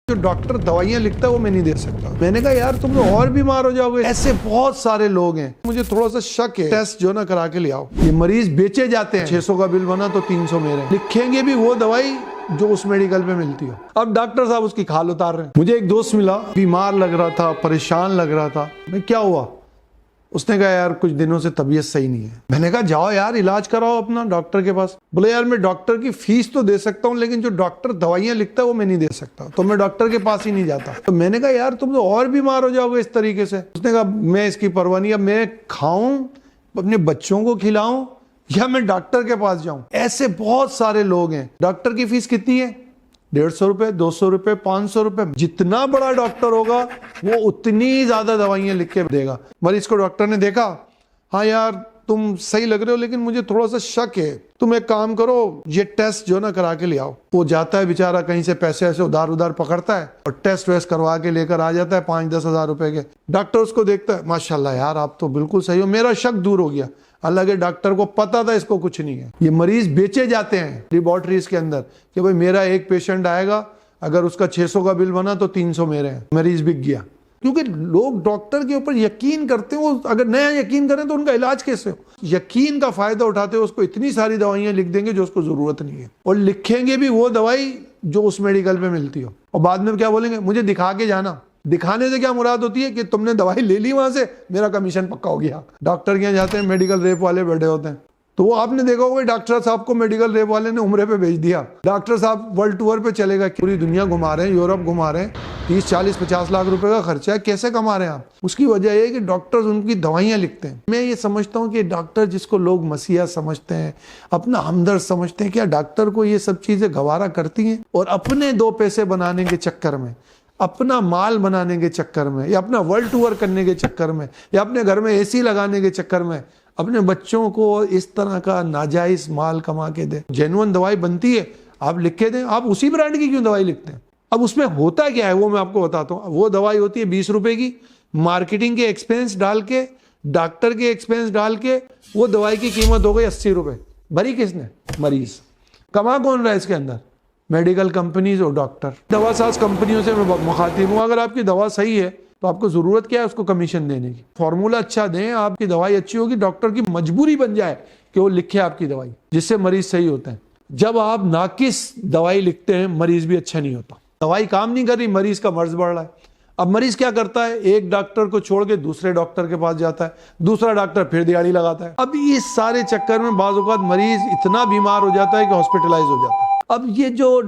जो डॉक्टर दवाइयाँ लिखता है वो मैं नहीं दे सकता। मैंने कहा यार तुम लोग और बीमार हो जाओगे, ऐसे बहुत सारे लोग हैं। मुझे थोड़ा सा शक है, टेस्ट जो ना करा के ले आओ। ये मरीज बेचे जाते हैं, 600 का बिल बना तो 300 मेरे, लिखेंगे भी वो दवाई जो उस मेडिकल पे मिलती हो। अब डॉक्टर साहब उसकी खाल उतार रहे हैं। मुझे एक दोस्त मिला, बीमार लग रहा था, परेशान लग रहा था। मैं क्या हुआ? उसने कहा यार कुछ दिनों से तबीयत सही नहीं है। मैंने कहा जाओ यार इलाज कराओ अपना डॉक्टर के पास। बोले यार मैं डॉक्टर की फीस तो दे सकता हूँ, लेकिन जो डॉक्टर दवाइयाँ लिखता है वो मैं नहीं दे सकता, तो मैं डॉक्टर के पास ही नहीं जाता। तो मैंने कहा यार तुम तो और बीमार हो जाओगे इस तरीके से। उसने कहा मैं इसकी परवाह नहीं, अब मैं खाऊं, अपने बच्चों को खिलाऊं या मैं डॉक्टर के पास जाऊं। ऐसे बहुत सारे लोग हैं। डॉक्टर की फीस कितनी है? 150 रुपए, 200 रुपए, 500 रुपए। जितना बड़ा डॉक्टर होगा वो उतनी ज्यादा दवाइयां लिख के देगा। मरीज को डॉक्टर ने देखा, हाँ यार तुम सही लग रहे हो, लेकिन मुझे थोड़ा सा शक है, तुम एक काम करो ये टेस्ट जो ना करा के ले आओ। वो जाता है बेचारा, कहीं से पैसे ऐसे उधार उधार पकड़ता है और टेस्ट वेस्ट करवा के लेकर आ जाता है 5-10 हजार रुपए के। डॉक्टर उसको देखता है, माशाल्लाह यार आप तो बिल्कुल सही हो, मेरा शक दूर हो गया। अलग है, डॉक्टर को पता था इसको कुछ नहीं है। ये मरीज बेचे जाते हैं लेबोरेटरीज के अंदर कि भाई मेरा एक पेशेंट आएगा, अगर उसका 600 का बिल बना तो 300 मेरे हैं, मरीज बिक गया। क्योंकि लोग डॉक्टर के ऊपर यकीन करते हैं, वो अगर नया यकीन करें तो उनका इलाज कैसे हो? यकीन का फायदा उठाते हुए उसको इतनी सारी दवाइयां लिख देंगे जो उसको जरूरत नहीं है, और लिखेंगे भी वो दवाई जो उस मेडिकल पे मिलती हो। और बाद में क्या बोलेंगे, मुझे दिखा के जाना। दिखाने से क्या मुराद होती है कि तुमने दवाई ले ली वहां से, मेरा कमीशन पक्का हो गया। डॉक्टर के यहाँ जाते हैं, मेडिकल रेप वाले बैठे होते हैं, तो वो आपने देखा होगा डॉक्टर साहब को मेडिकल रेप वाले ने उम्रे पे भेज दिया। डॉक्टर साहब वर्ल्ड टूर पे चले गए, पूरी दुनिया घुमा रहे हैं, यूरोप घुमा रहे हैं, 30-40-50 लाख रुपए का खर्चा है। कैसे कमा रहे हैं आप? उसकी वजह यह है कि डॉक्टर्स उनकी दवाइयां लिखते हैं। मैं ये समझता हूँ कि डॉक्टर जिसको लोग मसीहा समझते हैं, अपना हमदर्द समझते हैं, क्या डॉक्टर को ये सब चीजें गवारा करती हैं? और अपने 2 पैसे बनाने के चक्कर में, अपना माल बनाने के चक्कर में, या अपना वर्ल्ड टूर करने के चक्कर में, या अपने घर में एसी लगाने के चक्कर में अपने बच्चों को इस तरह का नाजायज माल कमा के दे। जेन्युइन दवाई बनती है, आप लिख के दें। आप उसी ब्रांड की क्यों दवाई लिखते हैं? अब उसमें होता क्या है वो मैं आपको बताता हूँ। वो दवाई होती है 20 रुपए की, मार्केटिंग के एक्सपेंस डाल के, डॉक्टर के एक्सपेंस डाल के वो दवाई की कीमत हो गई 80 रुपए। भरी किसने? मरीज। कमा कौन रहा है इसके अंदर? मेडिकल कंपनीज और डॉक्टर। दवासाज कंपनियों से मैं मुखातिब हूँ। अगर आपकी दवा सही है तो आपको जरूरत क्या है उसको कमीशन देने की? फॉर्मूला अच्छा दें, आपकी दवाई अच्छी होगी, डॉक्टर की मजबूरी बन जाए कि वो लिखे आपकी दवाई, जिससे मरीज सही होते हैं। जब आप नाकिस दवाई लिखते हैं, मरीज भी अच्छा नहीं होता। दवाई काम नहीं कर रही, मरीज का मर्ज बढ़ रहा है। अब मरीज क्या करता है? एक डॉक्टर को छोड़ के दूसरे डॉक्टर के पास जाता है, दूसरा डॉक्टर फिर दिहाड़ी लगाता है। अब इस सारे चक्कर में बाज़ औक़ात मरीज इतना बीमार हो जाता है कि हॉस्पिटलाइज हो जाता है। अब ये जो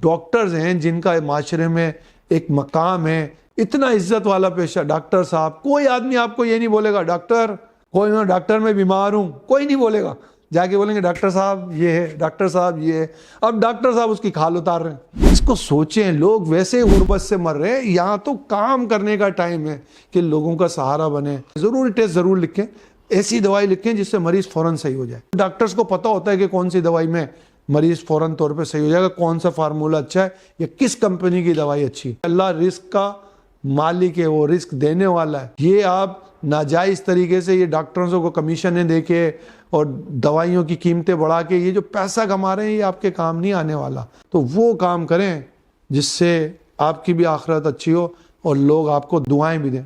डॉक्टर्स हैं जिनका माशरे में एक मकाम है, इतना इज्जत वाला पेशा डॉक्टर साहब, कोई आदमी आपको ये नहीं बोलेगा डॉक्टर, कोई ना डॉक्टर मैं बीमार हूं, कोई नहीं बोलेगा। जाके बोलेंगे डॉक्टर साहब ये है, डॉक्टर साहब ये है। अब डॉक्टर साहब उसकी खाल उतार रहे हैं। इसको सोचें, लोग वैसे गुर्बत से मर रहे हैं, यहाँ तो काम करने का टाइम है कि लोगों का सहारा बने। जरूर टेस्ट जरूर लिखें, ऐसी दवाई लिखें जिससे मरीज फौरन सही हो जाए। डॉक्टर्स को पता होता है कि कौन सी दवाई में मरीज फौरन तौर पे सही हो जाएगा, कौन सा फार्मूला अच्छा है या किस कंपनी की दवाई अच्छी है। अल्लाह रिस्क का मालिक है, वो रिस्क देने वाला है। ये आप नाजायज तरीके से ये डॉक्टरों को कमीशन देके और दवाइयों की कीमतें बढ़ा के ये जो पैसा कमा रहे हैं, ये आपके काम नहीं आने वाला। तो वो काम करें जिससे आपकी भी आखिरत अच्छी हो और लोग आपको दुआएं भी दें।